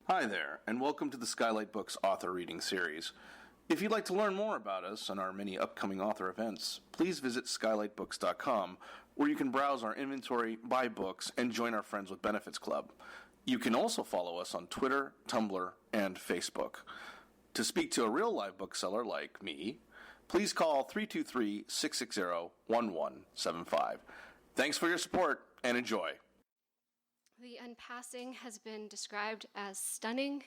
Hi there, and welcome to the Skylight Books author reading series. If you'd like to learn more about us and our many upcoming author events, please visit skylightbooks.com, where you can browse our inventory, buy books, and join our Friends with Benefits Club. You can also follow us on Twitter, Tumblr, and Facebook. To speak to a real live bookseller like me, please call 323-660-1175. Thanks for your support, and enjoy. The Unpassing has been described as stunning,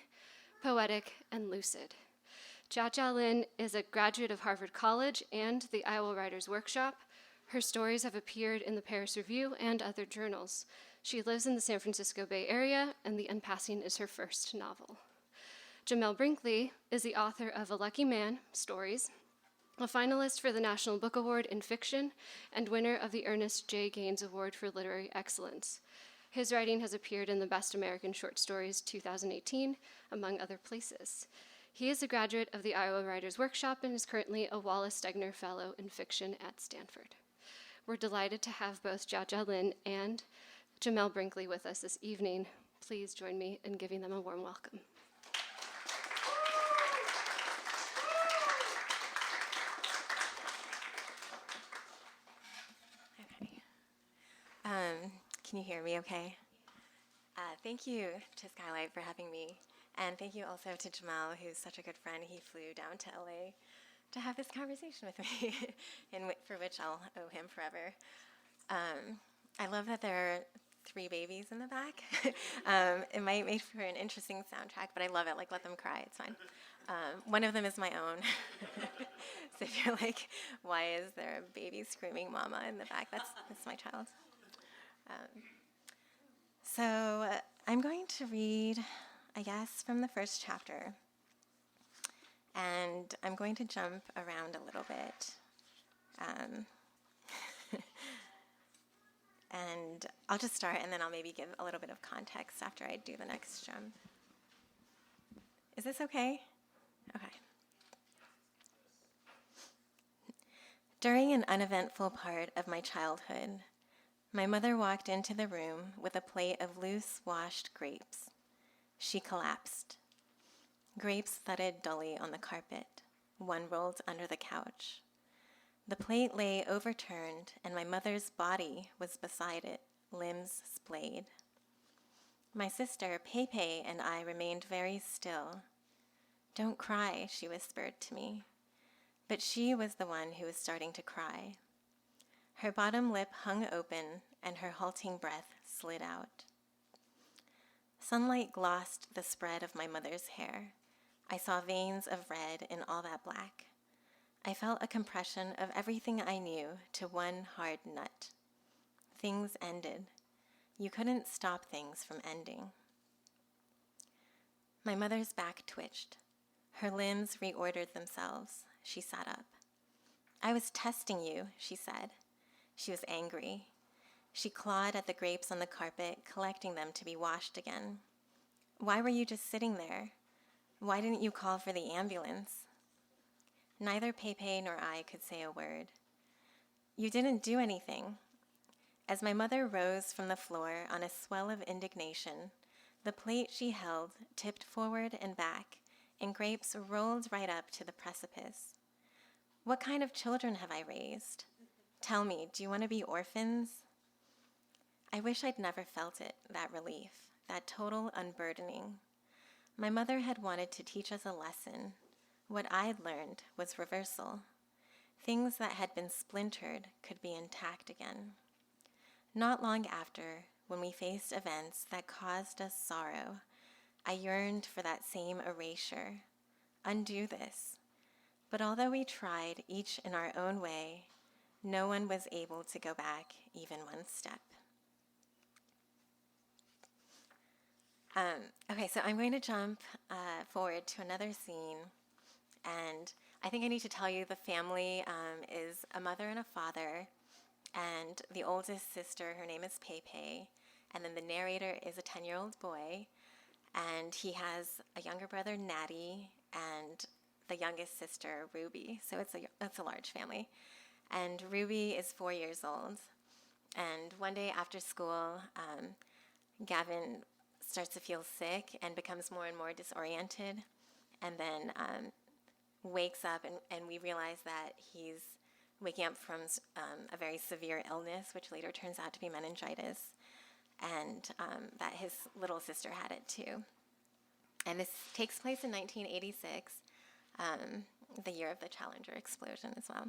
poetic, and lucid. Chia-Chia Lin is a graduate of Harvard College and the Iowa Writers' Workshop. Her stories have appeared in the Paris Review and other journals. She lives in the San Francisco Bay Area, and The Unpassing is her first novel. Jamel Brinkley is the author of A Lucky Man, Stories, a finalist for the National Book Award in Fiction, and winner of the Ernest J. Gaines Award for Literary Excellence. His writing has appeared in the Best American Short Stories 2018, among other places. He is a graduate of the Iowa Writers' Workshop and is currently a Wallace Stegner Fellow in Fiction at Stanford. We're delighted to have both Chia-Chia Lin and Jamel Brinkley with us this evening. Please join me in giving them a warm welcome. Okay. Can you hear me okay? Thank you to Skylight for having me. And thank you also to Jamel, who's such a good friend. He flew down to LA to have this conversation with me, for which I'll owe him forever. I love that there are 3 babies in the back. It might make for an interesting soundtrack, but I love it. Like, let them cry. It's fine. One of them is my own. So if you're like, why is there a baby screaming mama in the back? That's my child. So I'm going to read, I guess, from the first chapter. And I'm going to jump around a little bit. And I'll just start, and then I'll maybe give a little bit of context after I do the next jump. Is this okay? Okay. During an uneventful part of my childhood, my mother walked into the room with a plate of loose, washed grapes. She collapsed. Grapes thudded dully on the carpet. One rolled under the couch. The plate lay overturned, and my mother's body was beside it, limbs splayed. My sister, Pepe, and I remained very still. "Don't cry," she whispered to me. But she was the one who was starting to cry. Her bottom lip hung open, and her halting breath slid out. Sunlight glossed the spread of my mother's hair. I saw veins of red in all that black. I felt a compression of everything I knew to one hard nut. Things ended. You couldn't stop things from ending. My mother's back twitched. Her limbs reordered themselves. She sat up. "I was testing you," she said. She was angry. She clawed at the grapes on the carpet, collecting them to be washed again. "Why were you just sitting there? Why didn't you call for the ambulance?" Neither Pepe nor I could say a word. "You didn't do anything." As my mother rose from the floor on a swell of indignation, the plate she held tipped forward and back, and grapes rolled right up to the precipice. "What kind of children have I raised? Tell me, do you want to be orphans?" I wish I'd never felt it, that relief, that total unburdening. My mother had wanted to teach us a lesson. What I'd learned was reversal. Things that had been splintered could be intact again. Not long after, when we faced events that caused us sorrow, I yearned for that same erasure. Undo this. But although we tried, each in our own way, no one was able to go back even one step. Okay, so I'm going to jump forward to another scene. And I think I need to tell you the family is a mother and a father, and the oldest sister, her name is Pepe, and then the narrator is a 10-year-old boy, and he has a younger brother, Natty, and the youngest sister, Ruby. So it's a large family. And Ruby is 4 years old. And one day after school, Gavin starts to feel sick and becomes more and more disoriented, and then wakes up, and we realize that he's waking up from a very severe illness, which later turns out to be meningitis, and that his little sister had it too. And this takes place in 1986, the year of the Challenger explosion as well.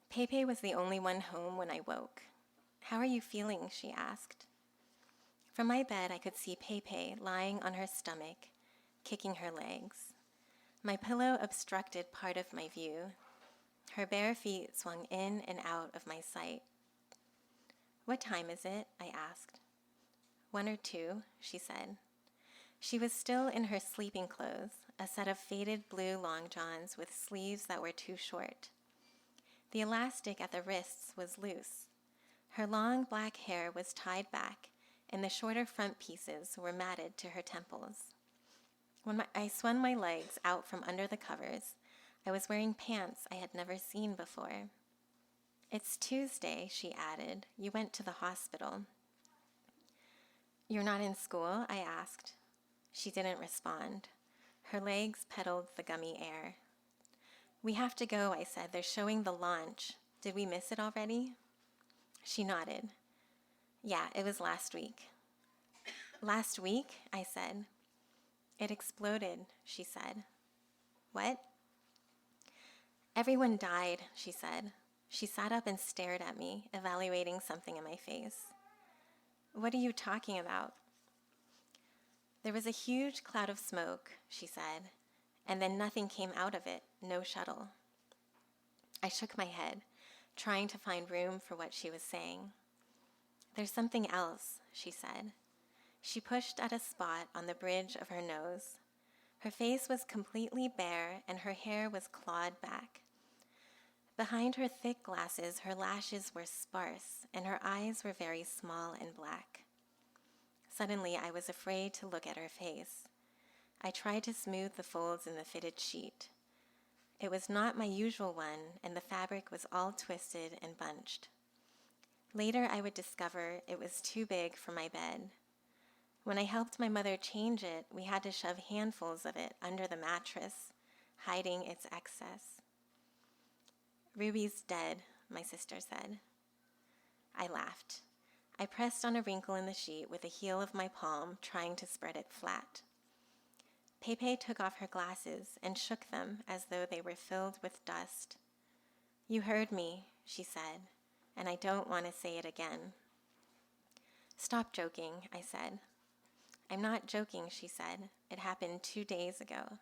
Pepe was the only one home when I woke. "How are you feeling?" she asked. From my bed, I could see Pepe lying on her stomach, kicking her legs. My pillow obstructed part of my view. Her bare feet swung in and out of my sight. "What time is it?" I asked. 1 or 2, she said. She was still in her sleeping clothes, a set of faded blue long johns with sleeves that were too short. The elastic at the wrists was loose. Her long black hair was tied back, and the shorter front pieces were matted to her temples. When I swung my legs out from under the covers, I was wearing pants I had never seen before. "It's Tuesday," she added. "You went to the hospital." "You're not in school?" I asked. She didn't respond. Her legs pedaled the gummy air. "We have to go," I said. "They're showing the launch. Did we miss it already?" She nodded. "Yeah, it was last week." "Last week?" I said. "It exploded," she said. "What?" "Everyone died," she said. She sat up and stared at me, evaluating something in my face. "What are you talking about?" "There was a huge cloud of smoke," she said, "and then nothing came out of it, no shuttle." I shook my head, trying to find room for what she was saying. "There's something else," she said. She pushed at a spot on the bridge of her nose. Her face was completely bare, and her hair was clawed back. Behind her thick glasses, her lashes were sparse, and her eyes were very small and black. Suddenly, I was afraid to look at her face. I tried to smooth the folds in the fitted sheet. It was not my usual one, and the fabric was all twisted and bunched. Later, I would discover it was too big for my bed. When I helped my mother change it, we had to shove handfuls of it under the mattress, hiding its excess. "Ruby's dead," my sister said. I laughed. I pressed on a wrinkle in the sheet with the heel of my palm, trying to spread it flat. Pepe took off her glasses and shook them as though they were filled with dust. "You heard me," she said, "and I don't want to say it again." "Stop joking," I said. "I'm not joking," she said. "It happened 2 days ago."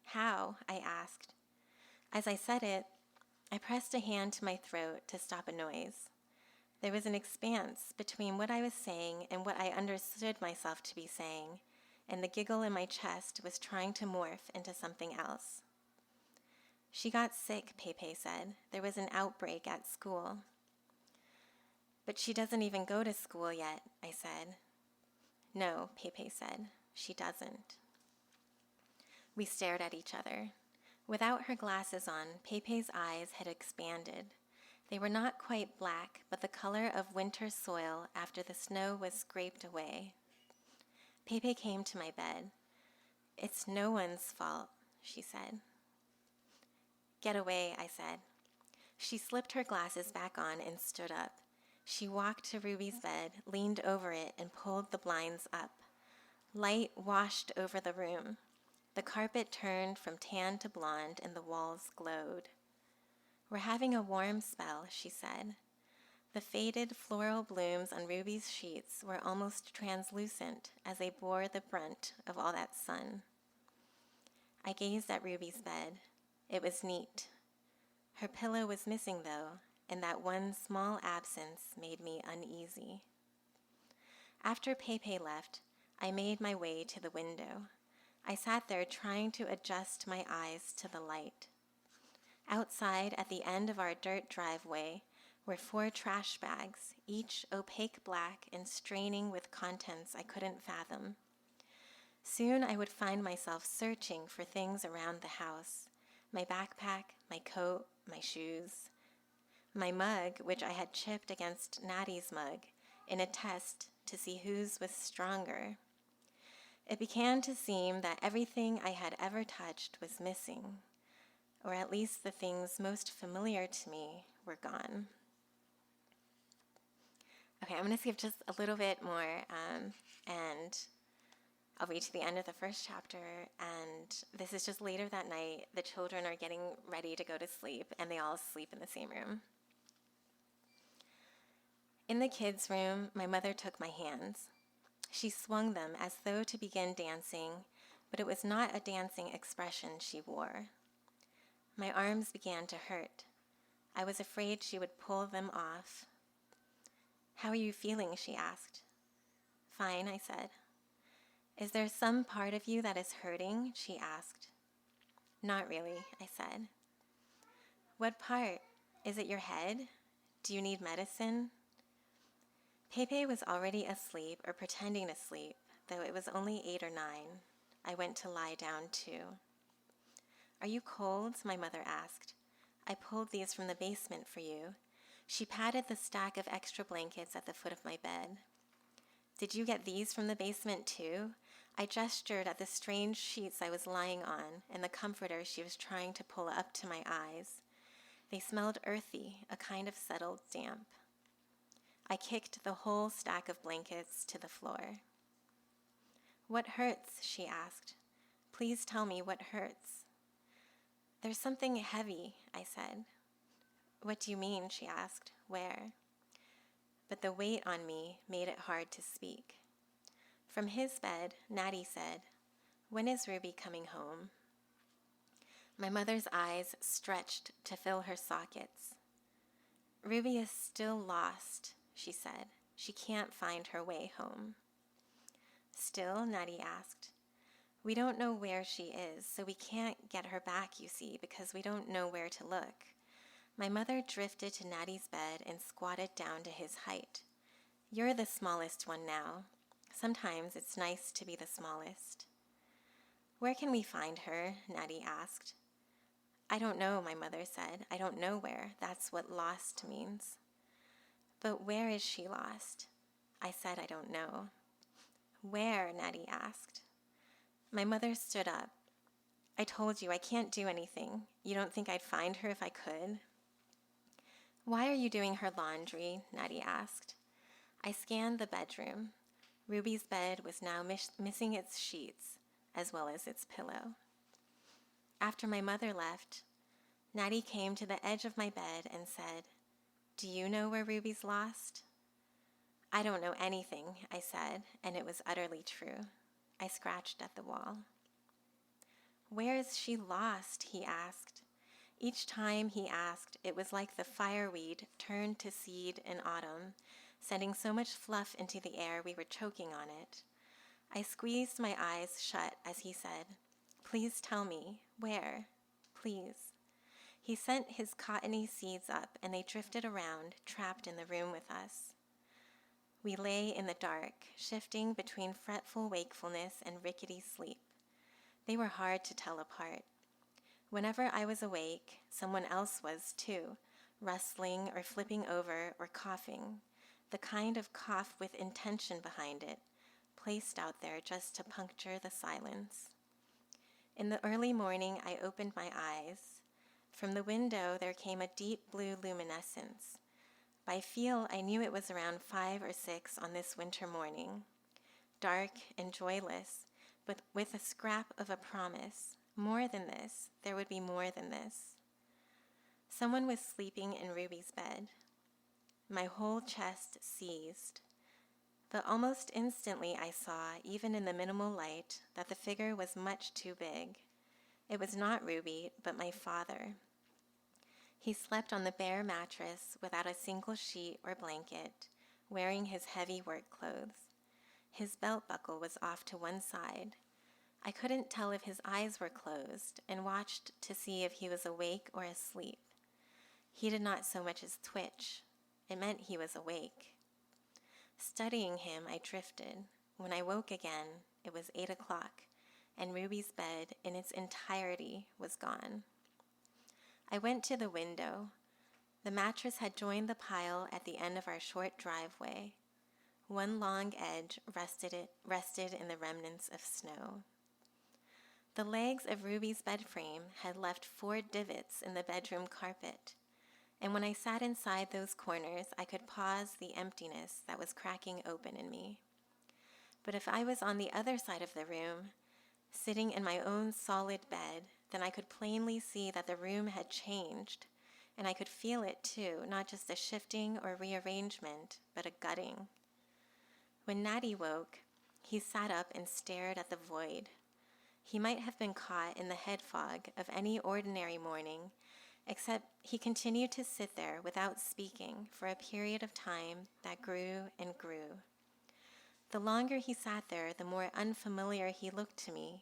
"How?" I asked. As I said it, I pressed a hand to my throat to stop a noise. There was an expanse between what I was saying and what I understood myself to be saying, and the giggle in my chest was trying to morph into something else. "She got sick," Pepe said. "There was an outbreak at school." "But she doesn't even go to school yet," I said. "No," Pepe said, "she doesn't." We stared at each other. Without her glasses on, Pepe's eyes had expanded. They were not quite black, but the color of winter soil after the snow was scraped away. Pepe came to my bed. "It's no one's fault," she said. "Get away," I said. She slipped her glasses back on and stood up. She walked to Ruby's bed, leaned over it, and pulled the blinds up. Light washed over the room. The carpet turned from tan to blonde, and the walls glowed. "We're having a warm spell," she said. The faded floral blooms on Ruby's sheets were almost translucent as they bore the brunt of all that sun. I gazed at Ruby's bed. It was neat. Her pillow was missing, though, and that one small absence made me uneasy. After Pepe left, I made my way to the window. I sat there trying to adjust my eyes to the light. Outside, at the end of our dirt driveway, were 4 trash bags, each opaque black and straining with contents I couldn't fathom. Soon I would find myself searching for things around the house: my backpack, my coat, my shoes. My mug, which I had chipped against Natty's mug, in a test to see whose was stronger. It began to seem that everything I had ever touched was missing, or at least the things most familiar to me were gone. Okay, I'm going to skip just a little bit more, and I'll read to the end of the first chapter, and this is just later that night. The children are getting ready to go to sleep, and they all sleep in the same room. In the kids' room, my mother took my hands. She swung them as though to begin dancing, but it was not a dancing expression she wore. My arms began to hurt. I was afraid she would pull them off. "How are you feeling?" she asked. "Fine," I said. "Is there some part of you that is hurting?" she asked. "Not really," I said. "What part? Is it your head? Do you need medicine?" Pepe was already asleep, or pretending to sleep, though it was only 8 or 9. I went to lie down too. "Are you cold?" my mother asked. "I pulled these from the basement for you." She patted the stack of extra blankets at the foot of my bed. "Did you get these from the basement too?" I gestured at the strange sheets I was lying on and the comforter she was trying to pull up to my eyes. They smelled earthy, a kind of settled damp. I kicked the whole stack of blankets to the floor. "What hurts?" she asked. "Please tell me what hurts." "There's something heavy," I said. "What do you mean?" she asked. "Where?" But the weight on me made it hard to speak. From his bed, Natty said, "When is Ruby coming home?" My mother's eyes stretched to fill her sockets. "Ruby is still lost," she said. "She can't find her way home." "Still?" Natty asked. "We don't know where she is, so we can't get her back, you see, because we don't know where to look." My mother drifted to Natty's bed and squatted down to his height. "You're the smallest one now. Sometimes it's nice to be the smallest." "Where can we find her?" Natty asked. "I don't know," my mother said. "I don't know where. That's what lost means." "But where is she lost?" I said I don't know. "Where?" Natty asked. My mother stood up. "I told you I can't do anything. You don't think I'd find her if I could?" "Why are you doing her laundry?" Natty asked. I scanned the bedroom. Ruby's bed was now missing its sheets, as well as its pillow. After my mother left, Natty came to the edge of my bed and said, "Do you know where Ruby's lost?" "I don't know anything," I said, and it was utterly true. I scratched at the wall. "Where is she lost?" he asked. Each time he asked, it was like the fireweed turned to seed in autumn, sending so much fluff into the air we were choking on it. I squeezed my eyes shut as he said, "Please tell me, where? Please." He sent his cottony seeds up, and they drifted around, trapped in the room with us. We lay in the dark, shifting between fretful wakefulness and rickety sleep. They were hard to tell apart. Whenever I was awake, someone else was too, rustling or flipping over or coughing, the kind of cough with intention behind it, placed out there just to puncture the silence. In the early morning, I opened my eyes. From the window, there came a deep blue luminescence. By feel, I knew it was around 5 or 6 on this winter morning. Dark and joyless, but with a scrap of a promise. More than this, there would be more than this. Someone was sleeping in Ruby's bed. My whole chest seized. But almost instantly I saw, even in the minimal light, that the figure was much too big. It was not Ruby, but my father. He slept on the bare mattress without a single sheet or blanket, wearing his heavy work clothes. His belt buckle was off to one side. I couldn't tell if his eyes were closed and watched to see if he was awake or asleep. He did not so much as twitch. It meant he was awake. Studying him, I drifted. When I woke again, it was 8 o'clock, and Ruby's bed in its entirety was gone. I went to the window. The mattress had joined the pile at the end of our short driveway. One long edge rested in the remnants of snow. The legs of Ruby's bed frame had left 4 divots in the bedroom carpet, and when I sat inside those corners, I could pause the emptiness that was cracking open in me. But if I was on the other side of the room, sitting in my own solid bed, then I could plainly see that the room had changed, and I could feel it too, not just a shifting or rearrangement, but a gutting. When Natty woke, he sat up and stared at the void. He might have been caught in the head fog of any ordinary morning, except he continued to sit there without speaking for a period of time that grew and grew. The longer he sat there, the more unfamiliar he looked to me,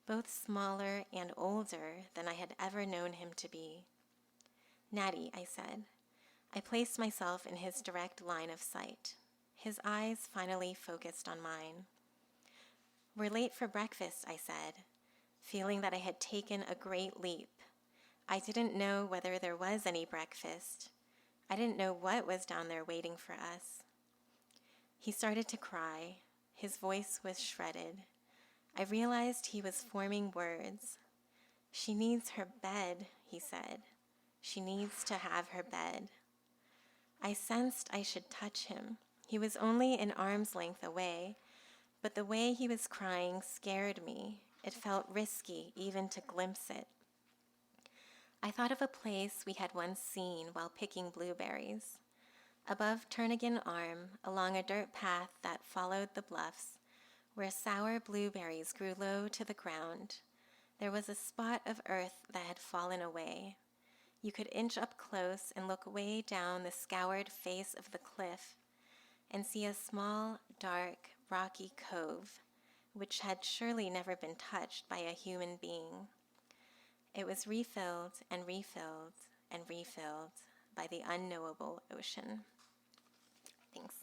both smaller and older than I had ever known him to be. Natty, I said. I placed myself in his direct line of sight. His eyes finally focused on mine. We're late for breakfast, I said, feeling that I had taken a great leap. I didn't know whether there was any breakfast. I didn't know what was down there waiting for us. He started to cry. His voice was shredded. I realized he was forming words. She needs her bed, he said. She needs to have her bed. I sensed I should touch him. He was only an arm's length away, but the way he was crying scared me. It felt risky even to glimpse it. I thought of a place we had once seen while picking blueberries. Above Turnagain Arm, along a dirt path that followed the bluffs, where sour blueberries grew low to the ground, there was a spot of earth that had fallen away. You could inch up close and look way down the scoured face of the cliff and see a small, dark, rocky cove, which had surely never been touched by a human being. It was refilled and refilled and refilled by the unknowable ocean. Thanks.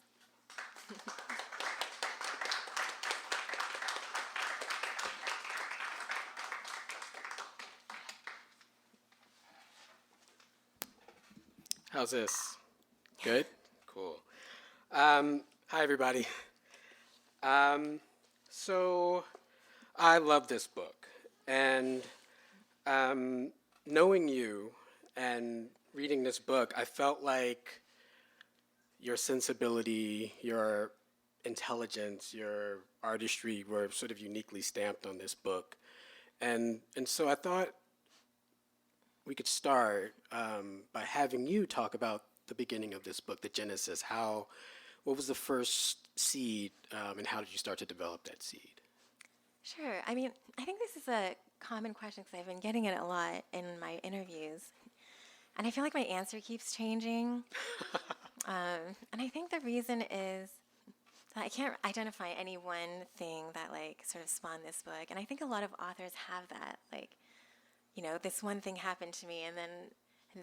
How's this? Good? Cool. Hi, everybody. So I love this book, and knowing you and reading this book, I felt like your sensibility, your intelligence, your artistry were sort of uniquely stamped on this book. And so I thought we could start by having you talk about the beginning of this book, the genesis. What was the first seed, and how did you start to develop that seed? Sure. I mean, I think this is a common question because I've been getting it a lot in my interviews. And I feel like my answer keeps changing. And I think the reason is that I can't identify any one thing that sort of spawned this book. And I think a lot of authors have that. This one thing happened to me and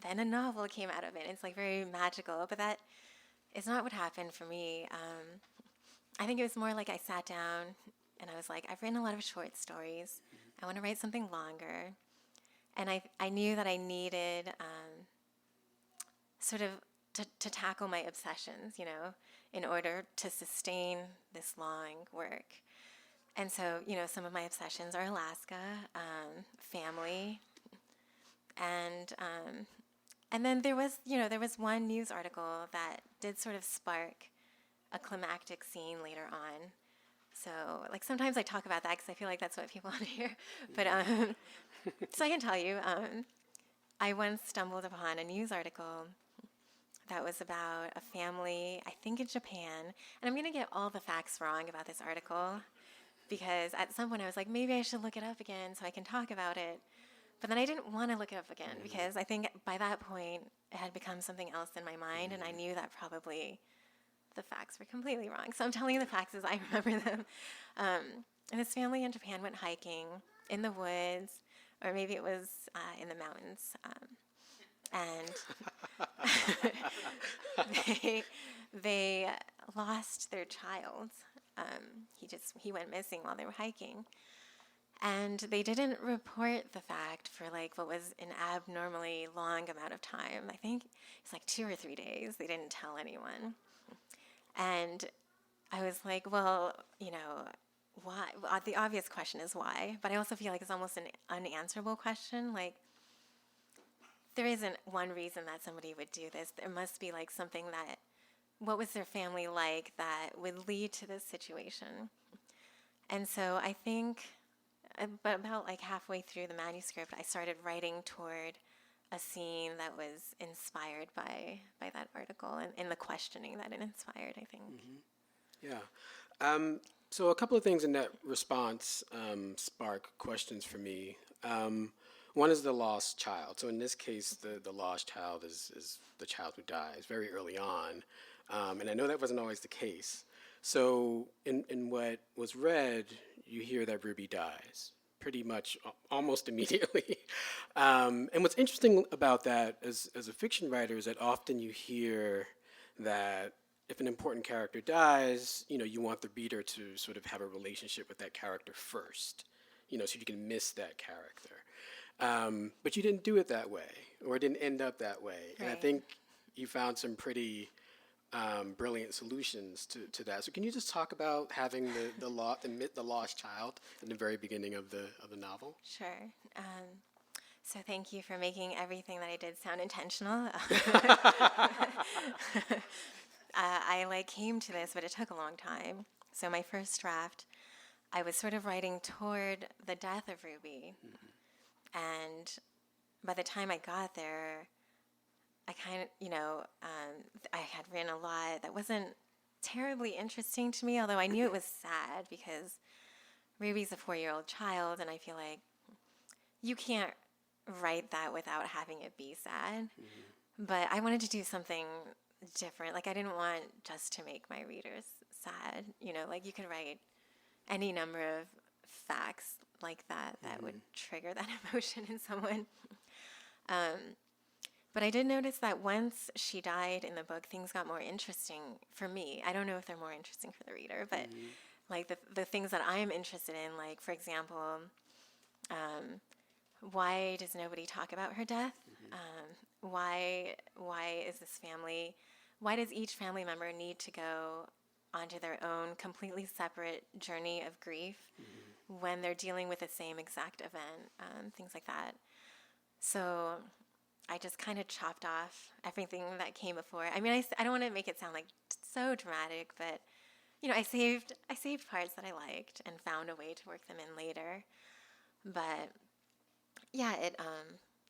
then a novel came out of it. It's very magical, but that is not what happened for me. I think it was more like I sat down and I was like, I've written a lot of short stories. I want to write something longer. And I knew that I needed sort of to tackle my obsessions, in order to sustain this long work. And so, some of my obsessions are Alaska, family, and then there was one news article that did sort of spark a climactic scene later on. So, sometimes I talk about that because I feel like that's what people want to hear. But so I can tell you, I once stumbled upon a news article that was about a family, I think in Japan, and I'm going to get all the facts wrong about this article because at some point I was like, maybe I should look it up again so I can talk about it. But then I didn't want to look it up again because I think by that point it had become something else in my mind, and I knew that probably the facts were completely wrong. So I'm telling you the facts as I remember them. And this family in Japan went hiking in the woods, or maybe it was in the mountains. And they lost their child. He went missing while they were hiking. And they didn't report the fact for what was an abnormally long amount of time. I think it's 2 or 3 days. They didn't tell anyone. And I was like, well, why? Well, the obvious question is why, but I also feel like it's almost an unanswerable question. Like, there isn't one reason that somebody would do this. There must be like something that, what was their family like that would lead to this situation? And so I think, but about like halfway through the manuscript, I started writing toward a scene that was inspired by that article and in the questioning that it inspired, I think. Yeah. So a couple of things in that response spark questions for me. One is the lost child. So in this case, the lost child is the child who dies very early on. And I know that wasn't always the case. So in what was read, you hear that Ruby dies pretty much almost immediately. And what's interesting about that as a fiction writer is that often you hear that if an important character dies, you want the reader to sort of have a relationship with that character first, so you can miss that character. But you didn't do it that way, or it didn't end up that way. Right. And I think you found some pretty brilliant solutions to that. So can you just talk about having the lost child in the very beginning of the novel? Sure. So thank you for making everything that I did sound intentional. I came to this, but it took a long time. So my first draft, I was sort of writing toward the death of Ruby. And by the time I got there, I kind of, I had written a lot that wasn't terribly interesting to me, although I knew it was sad because Ruby's a 4-year-old child, and I feel like you can't write that without having it be sad. But I wanted to do something different. Like, I didn't want just to make my readers sad. Like you could write any number of facts like that would trigger that emotion in someone. But I did notice that once she died in the book, things got more interesting for me. I don't know if they're more interesting for the reader, but like the things that I'm interested in, like, for example, why does nobody talk about her death? Why is this family, why does each family member need to go onto their own completely separate journey of grief when they're dealing with the same exact event, things like that. So I just kind of chopped off everything that came before. I mean, I don't want to make it sound like so dramatic, but I saved parts that I liked and found a way to work them in later. But yeah,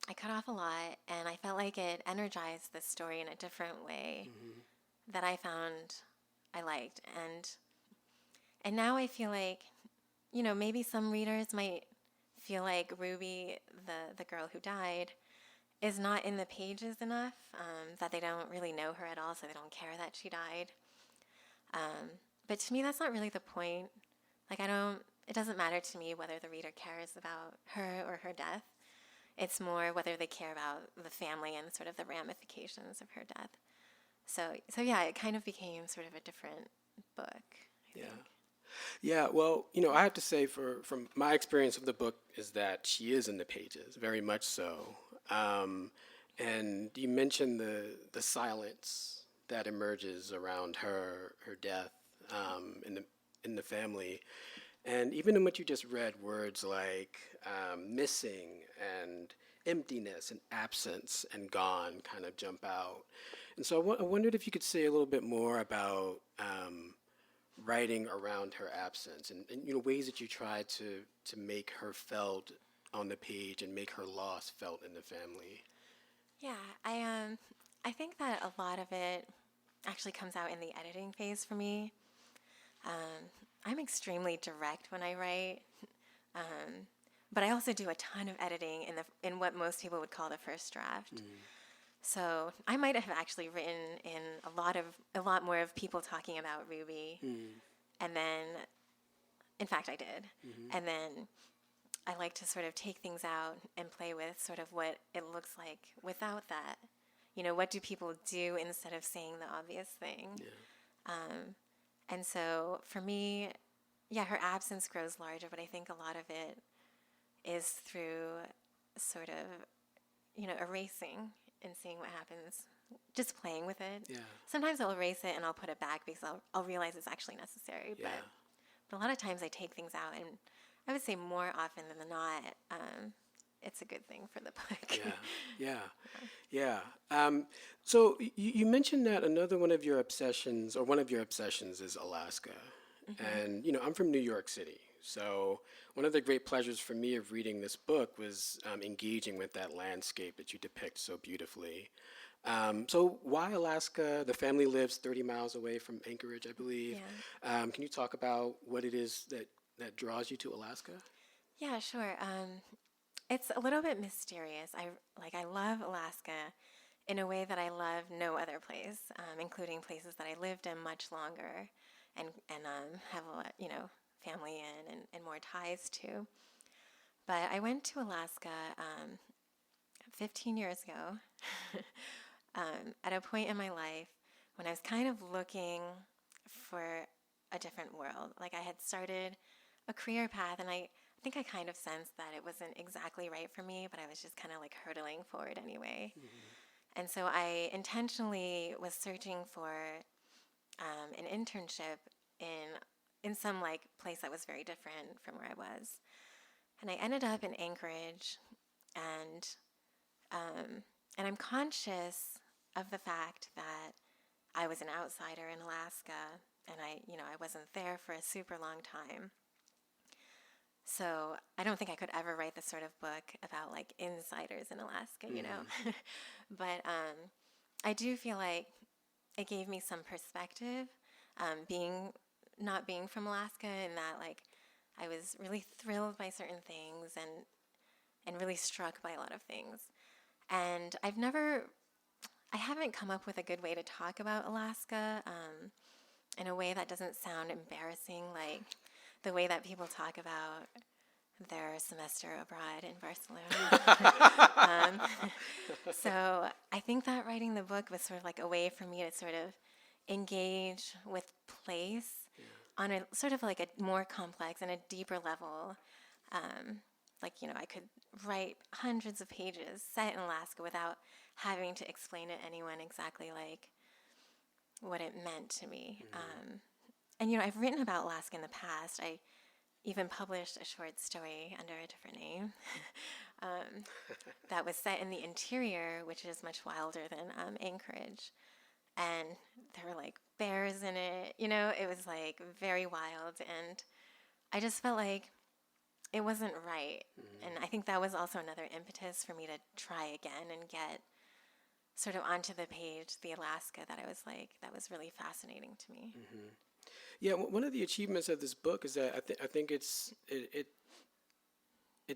I cut off a lot, and I felt like it energized the story in a different way that I found I liked. And now I feel like, maybe some readers might feel like Ruby, the girl who died, is not in the pages enough, that they don't really know her at all, so they don't care that she died. But to me, that's not really the point. Like, it doesn't matter to me whether the reader cares about her or her death. It's more whether they care about the family and sort of the ramifications of her death. So yeah, it kind of became sort of a different book, I think. Yeah, well, I have to say from my experience of the book is that she is in the pages, very much so. And you mentioned the silence that emerges around her death in the family. And even in what you just read, words like missing and emptiness and absence and gone kind of jump out. And so I wondered if you could say a little bit more about writing around her absence and ways that you tried to make her felt on the page and make her loss felt in the family. Yeah, I think that a lot of it actually comes out in the editing phase for me. I'm extremely direct when I write, but I also do a ton of editing in what most people would call the first draft. So I might have actually written in a lot more of people talking about Ruby, and then, in fact, I did, and then I like to sort of take things out and play with sort of what it looks like without that. What do people do instead of saying the obvious thing? And so for me, yeah, her absence grows larger, but I think a lot of it is through sort of, erasing and seeing what happens just playing with it. Yeah. Sometimes I'll erase it and I'll put it back because I'll realize it's actually necessary. Yeah. But a lot of times I take things out, and I would say more often than not, it's a good thing for the book. Yeah. So you mentioned that another one of your obsessions, is Alaska. And, I'm from New York City. So one of the great pleasures for me of reading this book was engaging with that landscape that you depict so beautifully. So why Alaska? The family lives 30 miles away from Anchorage, I believe. Yeah. Can you talk about what it is that draws you to Alaska? Yeah, sure. It's a little bit mysterious. I love Alaska in a way that I love no other place, including places that I lived in much longer and have a lot, family in and more ties to. But I went to Alaska 15 years ago at a point in my life when I was kind of looking for a different world. Like I had started a career path, and I think I kind of sensed that it wasn't exactly right for me, but I was just kind of like hurtling forward anyway. And so I intentionally was searching for an internship in some like place that was very different from where I was. And I ended up in Anchorage, and I'm conscious of the fact that I was an outsider in Alaska, and I wasn't there for a super long time. So I don't think I could ever write this sort of book about like insiders in Alaska, But I do feel like it gave me some perspective, not being from Alaska, in that like I was really thrilled by certain things and really struck by a lot of things. And I haven't come up with a good way to talk about Alaska in a way that doesn't sound embarrassing, like the way that people talk about their semester abroad in Barcelona. So I think that writing the book was sort of like a way for me to sort of engage with place on a sort of like a more complex and a deeper level. I could write hundreds of pages set in Alaska without having to explain to anyone exactly like what it meant to me. I've written about Alaska in the past. I even published a short story under a different name that was set in the interior, which is much wilder than Anchorage. And there were like bears in it, it was like very wild. And I just felt like it wasn't right. And I think that was also another impetus for me to try again and get sort of onto the page the Alaska that that was really fascinating to me. Yeah, one of the achievements of this book is that I think it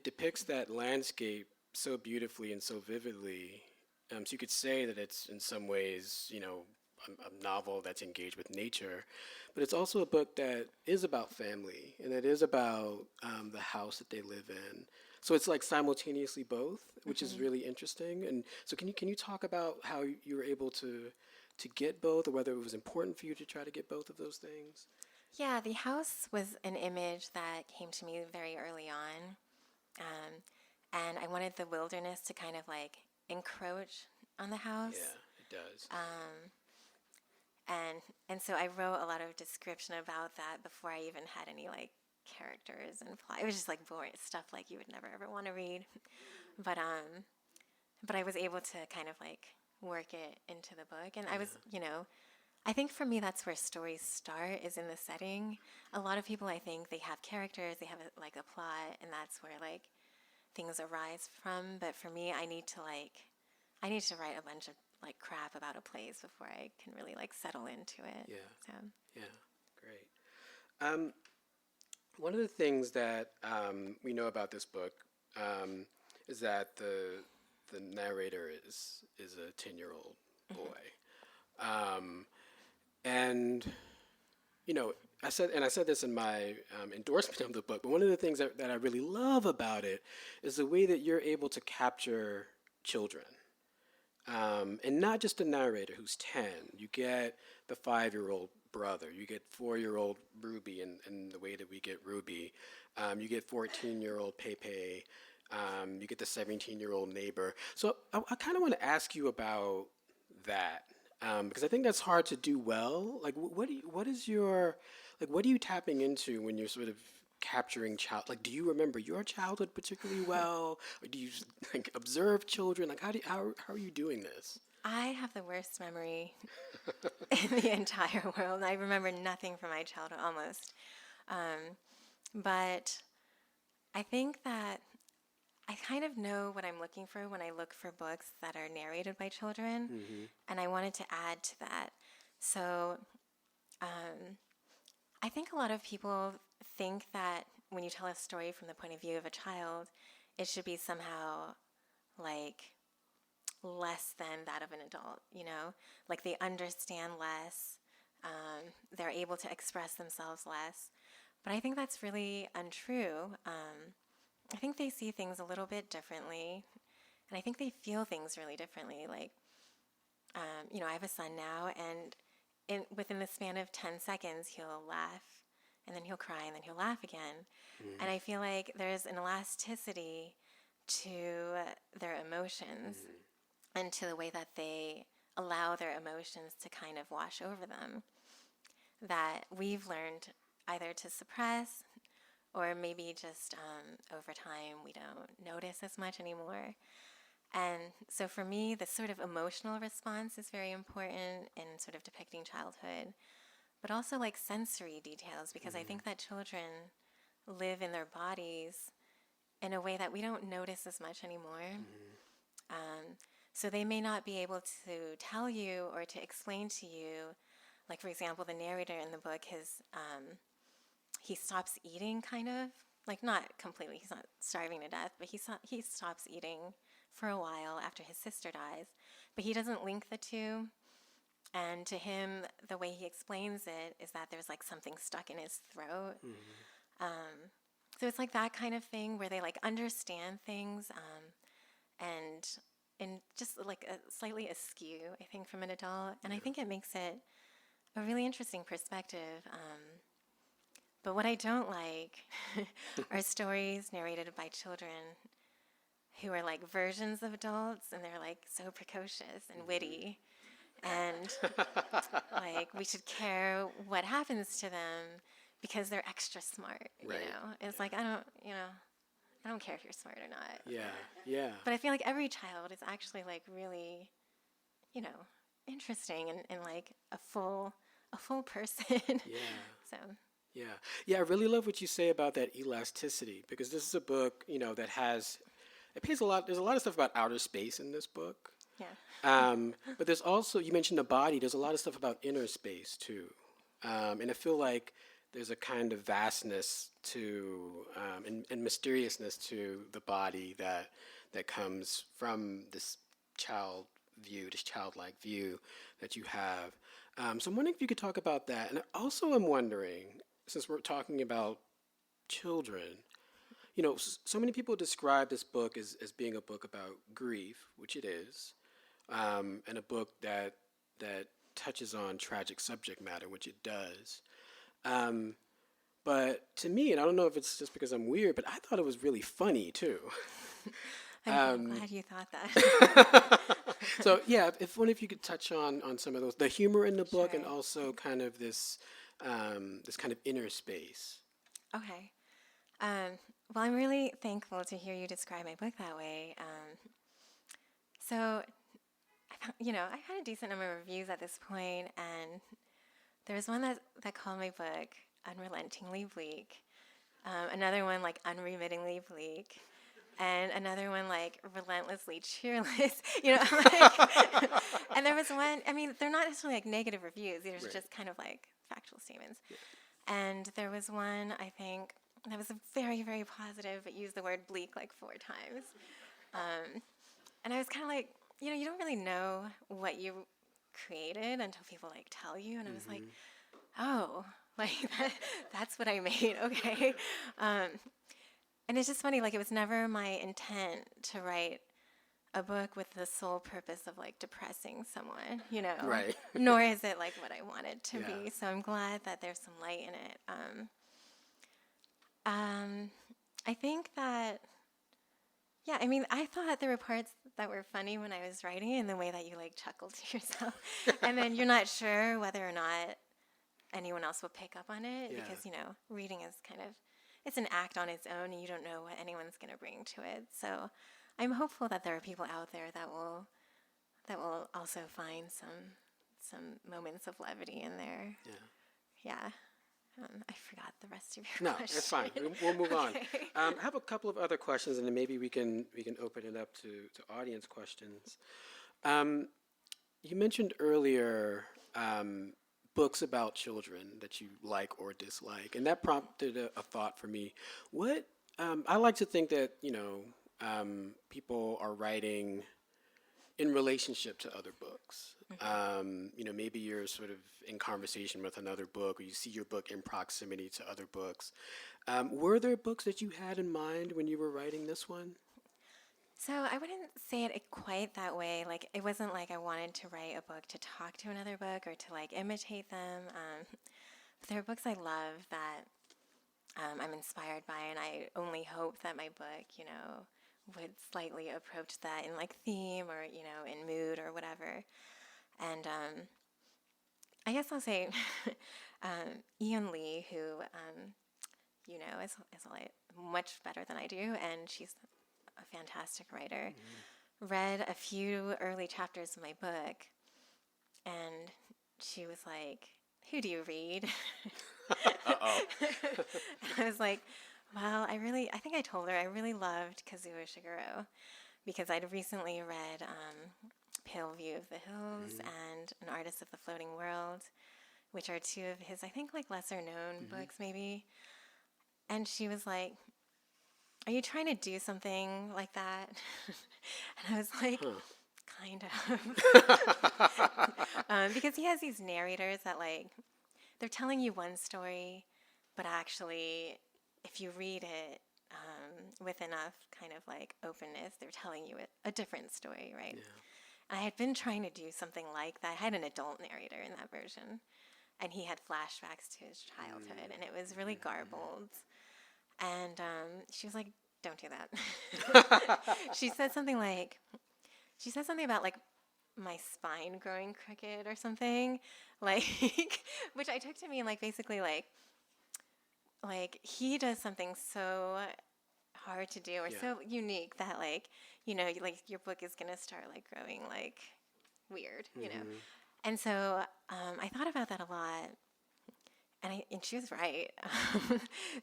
depicts that landscape so beautifully and so vividly. So you could say that it's in some ways, a novel that's engaged with nature, but it's also a book that is about family, and it is about the house that they live in. So it's like simultaneously both, which is really interesting. And so can you talk about how you were able to get both, or whether it was important for you to try to get both of those things? Yeah, the house was an image that came to me very early on. And I wanted the wilderness to kind of like encroach on the house. Yeah, it does. And so I wrote a lot of description about that before I even had any like characters and plot. It was just like boring stuff like you would never ever want to read. But I was able to kind of like work it into the book. And I was, I think for me that's where stories start, is in the setting. A lot of people, I think, they have characters, they have a plot, and that's where like things arise from. But for me, I need to write a bunch of like crap about a place before I can really like settle into it. Yeah, great. One of the things that we know about this book is that the narrator is a 10-year-old boy. And I said this in my endorsement of the book, but one of the things that I really love about it is the way that you're able to capture children. And not just the narrator who's 10. You get the 5-year-old brother. You get 4-year-old Ruby and the way that we get Ruby. You get 14-year-old Pepe. You get the 17-year-old neighbor. So I kind of want to ask you about that? Because I think that's hard to do well. Like, what are you tapping into when you're sort of capturing like, do you remember your childhood particularly well? Or do you like observe children? Like, how are you doing this? I have the worst memory in the entire world. I remember nothing from my childhood almost. But I think that I kind of know what I'm looking for when I look for books that are narrated by children, and I wanted to add to that. So I think a lot of people think that when you tell a story from the point of view of a child, it should be somehow like less than that of an adult, you know? Like they understand less, they're able to express themselves less. But I think that's really untrue. I think they see things a little bit differently, and I think they feel things really differently. Like, you know, I have a son now, and within the span of 10 seconds, he'll laugh, and then he'll cry, and then he'll laugh again. And I feel like there's an elasticity to their emotions and to the way that they allow their emotions to kind of wash over them that we've learned either to suppress or maybe just over time we don't notice as much anymore. And so for me, the sort of emotional response is very important in sort of depicting childhood, but also like sensory details, because I think that children live in their bodies in a way that we don't notice as much anymore. So they may not be able to tell you or to explain to you, like for example, the narrator in the book, he stops eating kind of, like not completely, he's not starving to death, but he stops eating for a while after his sister dies, but he doesn't link the two. And to him, the way he explains it is that there's like something stuck in his throat. So it's like that kind of thing where they like understand things and just like slightly askew, I think, from an adult. And I think it makes it a really interesting perspective. But what I don't like are stories narrated by children who are like versions of adults, and they're like so precocious and witty. And like we should care what happens to them because they're extra smart, you know? It's like, I don't care if you're smart or not. Yeah. But I feel like every child is actually like really, you know, interesting and like a full person. So. Yeah, I really love what you say about that elasticity, because this is a book, you know, that pays a lot. There's a lot of stuff about outer space in this book. Yeah. But there's also, you mentioned the body, there's a lot of stuff about inner space too. And I feel like there's a kind of vastness to, and mysteriousness to the body that comes from this childlike view that you have. So I'm wondering if you could talk about that. And also I'm wondering, since we're talking about children, you know, so many people describe this book as being a book about grief, which it is, and a book that touches on tragic subject matter, which it does. But to me, and I don't know if it's just because I'm weird, but I thought it was really funny too. I'm glad you thought that. So yeah, if one of you could touch on some of those, the humor in the book, Sure. and also kind of this kind of inner space. Okay. Well, I'm really thankful to hear you describe my book that way. So, you know, I've had a decent number of reviews at this point, and there's one that called my book unrelentingly bleak, another one like unremittingly bleak, and another one like relentlessly cheerless, you know, like, and there was one, I mean, they're not necessarily like negative reviews, these are just kind of like factual statements. And there was one, I think, that was very, very positive, but used the word bleak like 4 times. And I was kind of like, you know, you don't really know what you created until people like tell you. And I was like, oh, like that's what I made, okay. And it's just funny, like it was never my intent to write a book with the sole purpose of like depressing someone, you know. Right. Nor is it like what I wanted to be. So I'm glad that there's some light in it. I think that, yeah, I mean, I thought there were parts that were funny when I was writing it, in the way that you like chuckle to yourself, and then you're not sure whether or not anyone else will pick up on it, because reading is kind of, it's an act on its own, and you don't know what anyone's going to bring to it. So I'm hopeful that there are people out there that will also find some moments of levity in there. Yeah. I forgot the rest of your question. No, it's fine. We'll move on. Okay. I have a couple of other questions, and then maybe we can open it up to audience questions. You mentioned earlier books about children that you like or dislike, and that prompted a thought for me. What I like to think that people are writing in relationship to other books. Maybe you're sort of in conversation with another book, or you see your book in proximity to other books. Were there books that you had in mind when you were writing this one? So I wouldn't say it quite that way. Like, it wasn't like I wanted to write a book to talk to another book or to like imitate them. But there are books I love that I'm inspired by, and I only hope that my book, would slightly approach that in like theme or, in mood or whatever. And I guess I'll say Ian Lee, who, is much better than I do, and she's a fantastic writer, read a few early chapters of my book, and she was like, "Who do you read?" Uh-oh. I was like, well, I think I told her I really loved Kazuo Shigeru, because I'd recently read Pale View of the Hills and An Artist of the Floating World, which are two of his, I think, like lesser known books maybe. And she was like, "Are you trying to do something like that?" And I was like, kind of. Because he has these narrators that like, they're telling you one story, but actually, if you read it with enough kind of like openness, they're telling you a different story, right? Yeah. I had been trying to do something like that. I had an adult narrator in that version, and he had flashbacks to his childhood, and it was really garbled. And she was like, "Don't do that." She said something about like my spine growing crooked or something, like, which I took to mean like basically like he does something so hard to do or so unique that like your book is gonna start like growing like weird, And so I thought about that a lot, and she was right.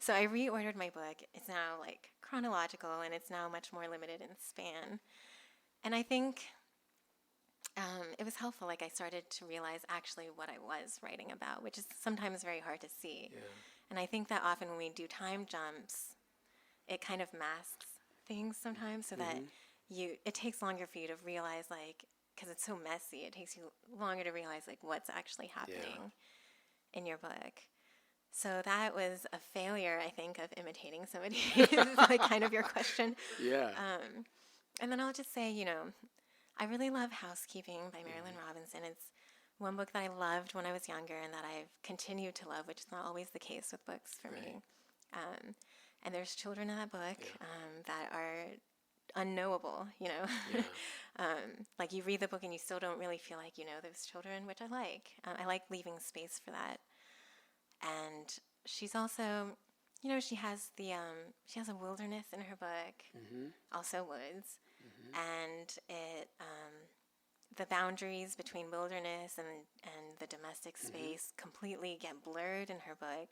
So I reordered my book. It's now like chronological, and it's now much more limited in span. And I think it was helpful. Like, I started to realize actually what I was writing about, which is sometimes very hard to see. Yeah. And I think that often when we do time jumps, it kind of masks things sometimes, so that it takes longer for you to realize, like, because it's so messy, it takes you longer to realize like what's actually happening in your book. So that was a failure, I think, of imitating somebody. Is like kind of your question. Yeah. And then I'll just say, I really love Housekeeping by Marilyn Robinson. It's one book that I loved when I was younger and that I've continued to love, which is not always the case with books for me. And there's children in that book that are unknowable, like you read the book and you still don't really feel like you know those children, which I like. I like leaving space for that. And she's also, she has a wilderness in her book, also woods, and it the boundaries between wilderness and the domestic space completely get blurred in her book.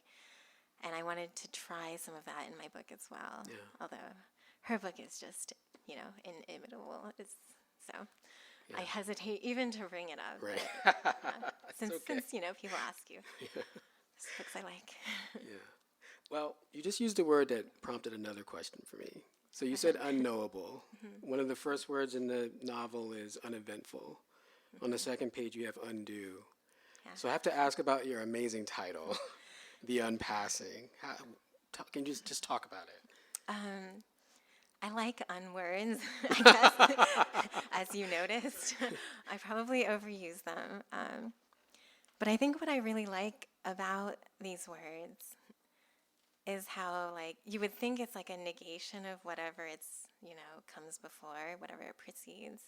And I wanted to try some of that in my book as well. Yeah. Although her book is just, inimitable. I hesitate even to bring it up. Right. But, since people ask you. This books I like. Yeah. Well, you just used a word that prompted another question for me. So you said unknowable. One of the first words in the novel is uneventful. On the second page, you have undo. Yeah. So I have to ask about your amazing title, The Unpassing. Can you just talk about it? I like unwords, I guess, as you noticed. I probably overuse them. But I think what I really like about these words is how, like, you would think it's like a negation of whatever it's, comes before, whatever it precedes.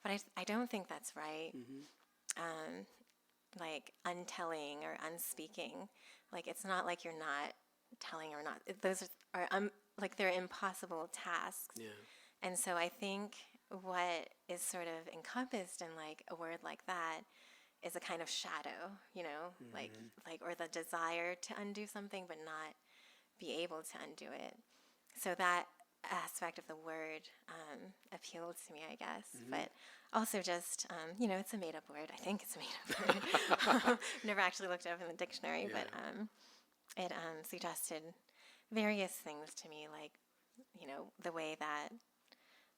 But I don't think that's right. Like, untelling or unspeaking. Like, it's not like you're not telling or not. Those are like, they're impossible tasks. Yeah. And so I think what is sort of encompassed in, like, a word like that is a kind of shadow, like, or the desire to undo something but not be able to undo it. So that aspect of the word appealed to me, I guess. But also just, it's a made-up word. I think it's a made-up word. Never actually looked it up in the dictionary, but it suggested various things to me, like, the way that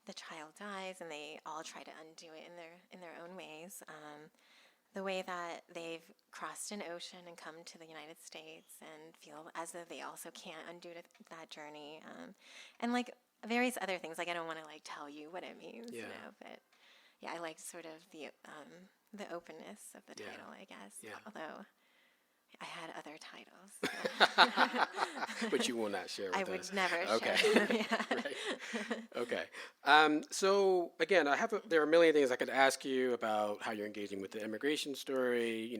the child dies and they all try to undo it in their own ways. The way that they've crossed an ocean and come to the United States and feel as though they also can't undo that journey. And, like, various other things. Like, I don't want to, like, tell you what it means, but yeah, I liked sort of the openness of the title, I guess. Yeah. Although I had other titles. But you will not share with us. I would never share them. Yeah. Right. Okay. So again, there are a million things I could ask you about how you're engaging with the immigration story.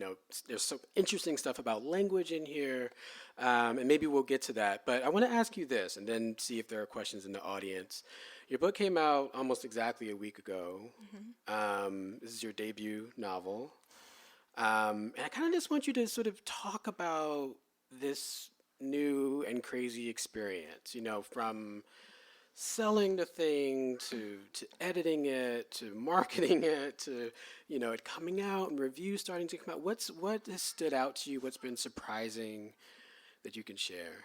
There's some interesting stuff about language in here, and maybe we'll get to that. But I want to ask you this, and then see if there are questions in the audience. Your book came out almost exactly a week ago. This is your debut novel. And I kind of just want you to sort of talk about this new and crazy experience, from selling the thing to editing it, to marketing it, to, it coming out and reviews starting to come out. What has stood out to you? What's been surprising that you can share?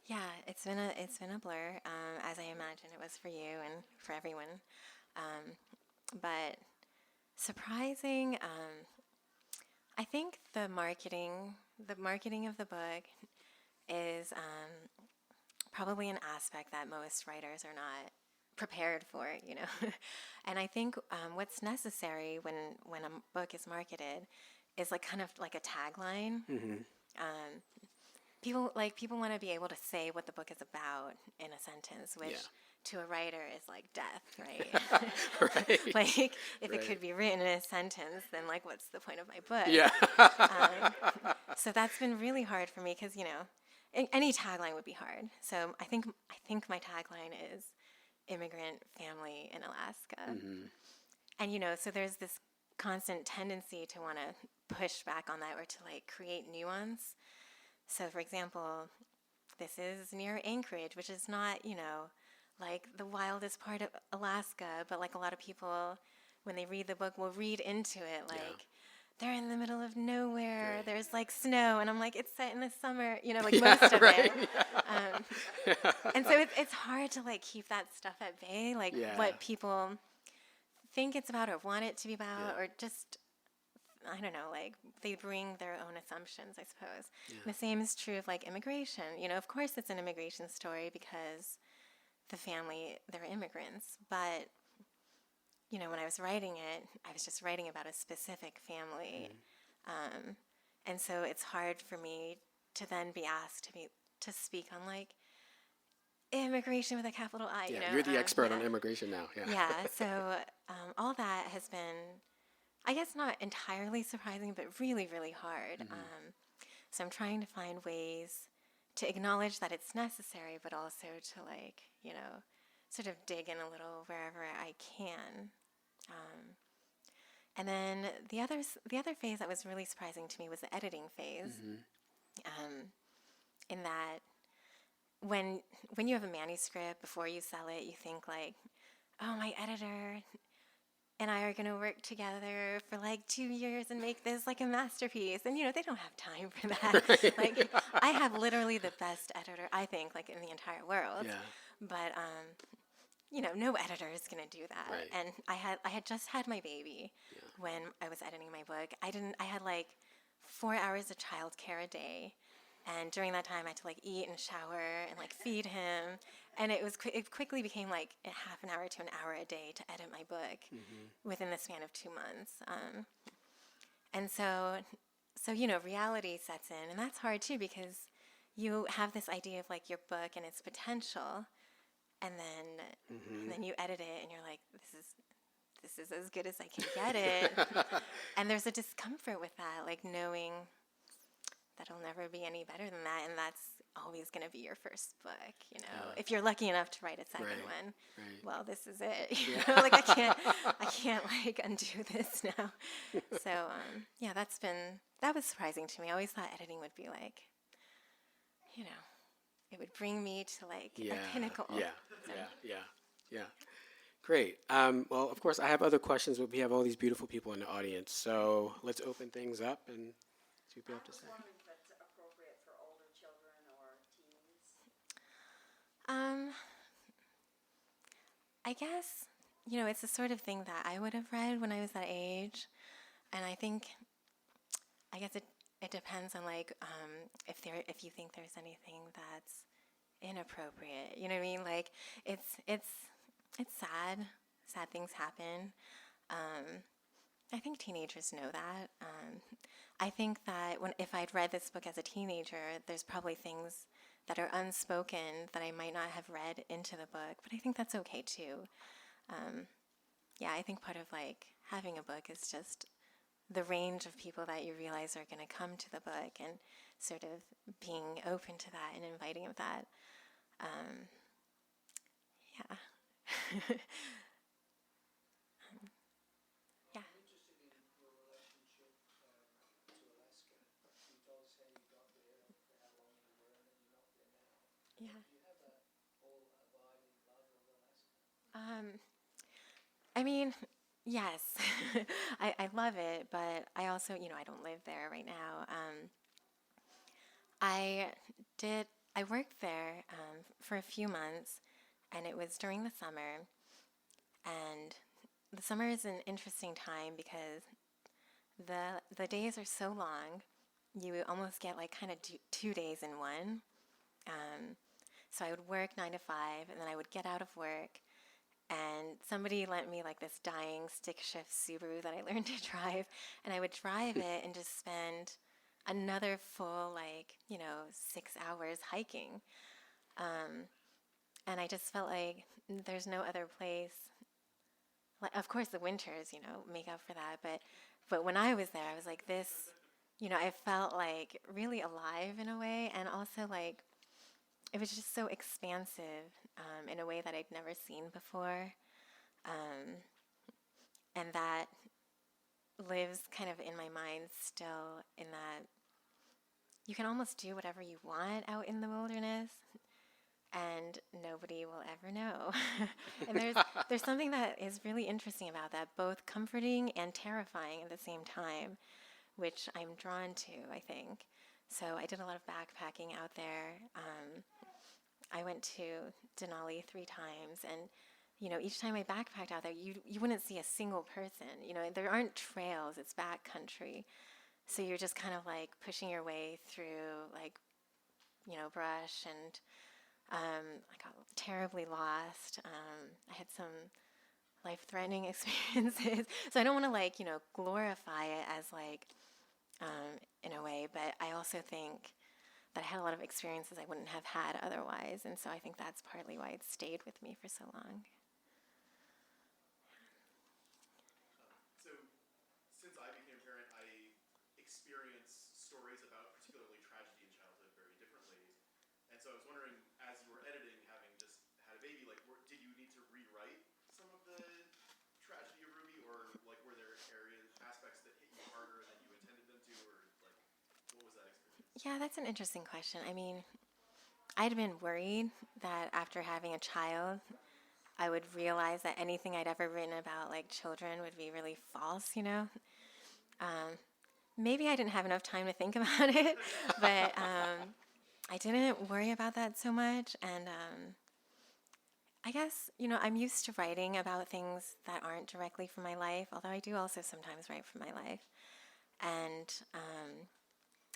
Yeah, it's been a blur, as I imagine it was for you and for everyone. But surprising, I think the marketing of the book is probably an aspect that most writers are not prepared for, And I think what's necessary when a book is marketed is, like, kind of like a tagline. People want to be able to say what the book is about in a sentence, which to a writer is like death, right? Right. Like, if it could be written in a sentence, then, like, what's the point of my book? Yeah. So that's been really hard for me because, any tagline would be hard. So I think my tagline is immigrant family in Alaska. And, so there's this constant tendency to want to push back on that or to, like, create nuance. So, for example, this is near Anchorage, which is not, like, the wildest part of Alaska, but, like, a lot of people, when they read the book, will read into it, like, they're in the middle of nowhere, there's, like, snow, and I'm like, it's set in the summer, like, most of it. And so it's hard to, like, keep that stuff at bay, like, what people think it's about or want it to be about, or just, I don't know, like, they bring their own assumptions, I suppose. The same is true of, like, immigration. Of course it's an immigration story because the family, they're immigrants. But, when I was writing it, I was just writing about a specific family. And so it's hard for me to then be asked to speak on, like, immigration with a capital I, You're the expert on immigration now. So all that has been, I guess, not entirely surprising, but really, really hard. So I'm trying to find ways to acknowledge that it's necessary, but also to, like, sort of dig in a little wherever I can. And then the other phase that was really surprising to me was the editing phase. In that when you have a manuscript, before you sell it, you think, like, oh, my editor and I are going to work together for, like, 2 years and make this, like, a masterpiece. And, they don't have time for that. Like, I have literally the best editor, I think, like, in the entire world. But, no editor is going to do that. Right. And I had just had my baby when I was editing my book. I had, like, 4 hours of childcare a day. And during that time, I had to, like, eat and shower and, like, feed him. And it quickly became, like, a half an hour to an hour a day to edit my book within the span of 2 months. And so reality sets in. And that's hard, too, because, you have this idea of like your book and its potential, and then you edit it and you're like, this is as good as I can get it. And there's a discomfort with that, like knowing that it'll never be any better than that, and that's always going to be your first book, you know. If you're lucky enough to write a second one, well, this is it. You know, like I can't like undo this now. So yeah, that was surprising to me. I always thought editing would be like, you know, it would bring me to like a pinnacle. Yeah. Great. Well, of course, I have other questions, but we have all these beautiful people in the audience. So let's open things up and see what people have to say. I was wondering if that's appropriate for older children or teens. I guess, you know, it's the sort of thing that I would have read when I was that age. And I guess it depends on like if you think there's anything that's inappropriate. You know what I mean? Like it's sad. Sad things happen. I think teenagers know that. I think that if I'd read this book as a teenager, there's probably things that are unspoken that I might not have read into the book, but I think that's okay too. Yeah, I think part of like having a book is just the range of people that you realize are going to come to the book and sort of being open to that and inviting of that. Yeah. Yeah. I'm interested in your relationship to Alaska. You told us how you got there and for how long you were, and then you're not there now. Yeah. Do you have that all abiding love of Alaska? I mean, yes, I love it, but I also, you know, I don't live there right now. I worked there for a few months, and it was during the summer, and the summer is an interesting time because the days are so long, you almost get like kind of 2 days in one. So I would work 9 to 5, and then I would get out of work, and somebody lent me like this dying stick shift Subaru that I learned to drive, and I would drive it and just spend another full 6 hours hiking. And I just felt like there's no other place. Like, of course, the winters, make up for that. But when I was there, I was like this, I felt like really alive in a way, and also like it was just so expansive in a way that I'd never seen before, and that lives kind of in my mind still, in that you can almost do whatever you want out in the wilderness, and nobody will ever know. And there's something that is really interesting about that, both comforting and terrifying at the same time, which I'm drawn to, I think. So I did a lot of backpacking out there. I went to Denali 3 times, and each time I backpacked out there, you wouldn't see a single person. There aren't trails; it's backcountry. So you're just kind of like pushing your way through brush, and I got terribly lost. I had some life-threatening experiences. So I don't want to glorify it as in a way, but I also think that I had a lot of experiences I wouldn't have had otherwise, and so I think that's partly why it stayed with me for so long. So, since I became a parent, I experience stories about particularly tragedy in childhood very differently. And so I was wondering, as you were editing, having just had a baby, did you need to rewrite some of the tragedy of Ruby, or were there aspects that hit you harder than you intended them to, or what was that experience? Yeah, that's an interesting question. I mean, I'd been worried that after having a child, I would realize that anything I'd ever written about children would be really false, Maybe I didn't have enough time to think about it, but I didn't worry about that so much. And I guess, I'm used to writing about things that aren't directly from my life, although I do also sometimes write from my life. And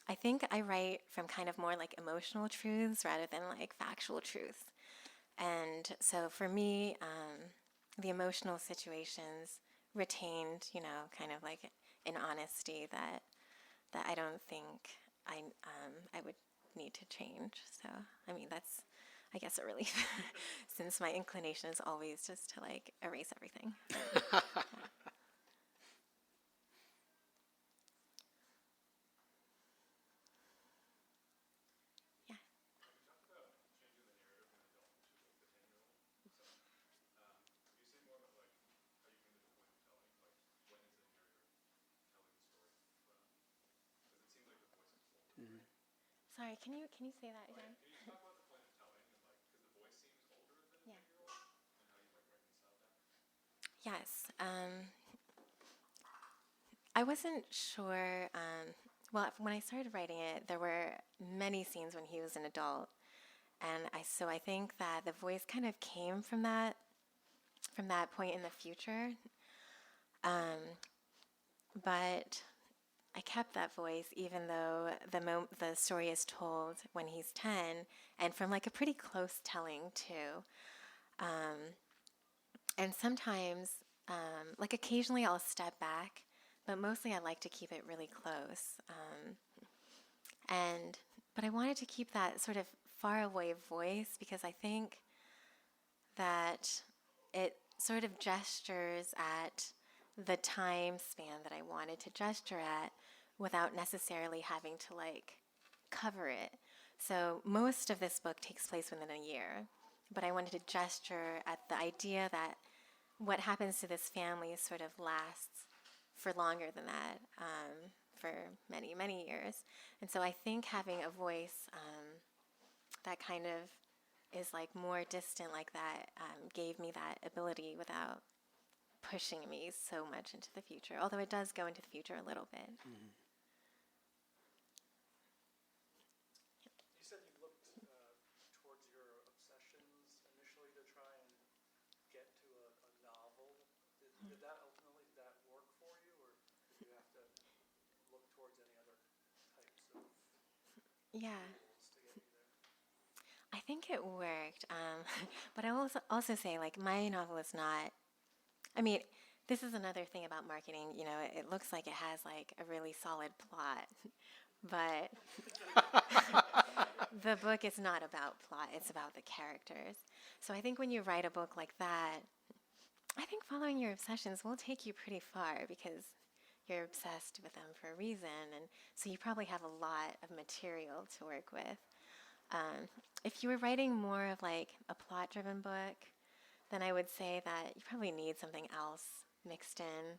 I think I write from kind of more emotional truths rather than factual truths. And so for me, the emotional situations retained, kind of an honesty that I don't think I would need to change. So, I mean, that's, I guess, a relief, since my inclination is always just to like erase everything. Yeah. Sorry, can you say that again? Yeah. Yes. I wasn't sure. Well, when I started writing it, there were many scenes when he was an adult, and so I think that the voice kind of came from that point in the future. But I kept that voice even though the story is told when he's 10, and from like a pretty close telling too. And sometimes, like occasionally I'll step back, but mostly I like to keep it really close. But I wanted to keep that sort of far away voice because I think that it sort of gestures at the time span that I wanted to gesture at without necessarily having to like cover it. So most of this book takes place within a year, but I wanted to gesture at the idea that what happens to this family sort of lasts for longer than that, for many, many years. And so I think having a voice that kind of is like more distant like that gave me that ability without pushing me so much into the future, although it does go into the future a little bit. Mm-hmm. You said you looked towards your obsessions initially to try and get to a novel. Did that ultimately work for you, or did you have to look towards any other types of Yeah. tools to get you there? I think it worked, but I will also say, like, my novel is not, I mean, this is another thing about marketing, you know, it looks like it has, like, a really solid plot, but the book is not about plot, it's about the characters. So I think when you write a book like that, I think following your obsessions will take you pretty far because you're obsessed with them for a reason, and so you probably have a lot of material to work with. If you were writing more of like a plot-driven book, then I would say that you probably need something else mixed in,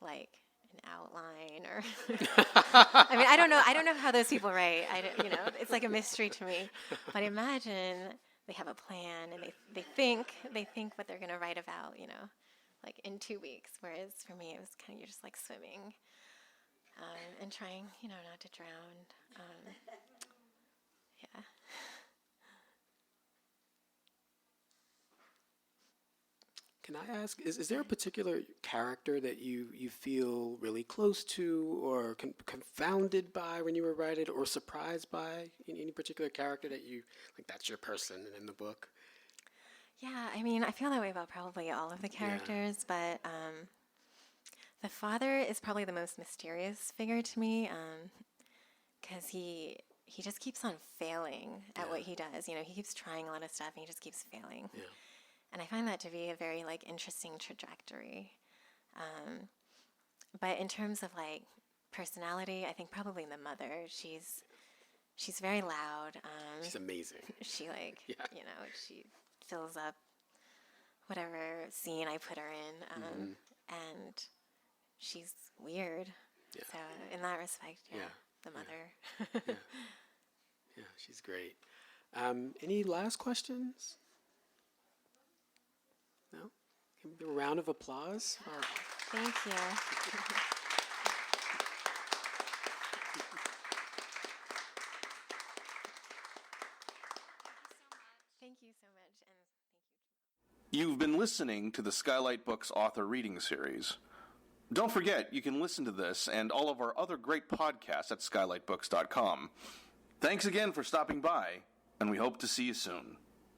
like an outline or. I mean, I don't know how those people write. It's like a mystery to me. But imagine they have a plan and they think what they're gonna write about, like in 2 weeks. Whereas for me, it was kind of you're just like swimming, and trying, not to drown. Yeah. Can I ask, is there a particular character that you feel really close to or confounded by when you were writing, or surprised by any particular character that you, like, that's your person in the book? Yeah, I mean, I feel that way about probably all of the characters, but the father is probably the most mysterious figure to me, because he just keeps on failing at what he does. He keeps trying a lot of stuff and he just keeps failing. Yeah. And I find that to be a very, like, interesting trajectory. But in terms of, like, personality, I think probably the mother. She's very loud. She's amazing. She, like, she fills up whatever scene I put her in. And she's weird. Yeah. So in that respect, the mother. Yeah, she's great. Any last questions? No? Give me a round of applause. Thank you. Thank you so much. And thank you. You've been listening to the Skylight Books author reading series. Don't forget, you can listen to this and all of our other great podcasts at skylightbooks.com. Thanks again for stopping by, and we hope to see you soon.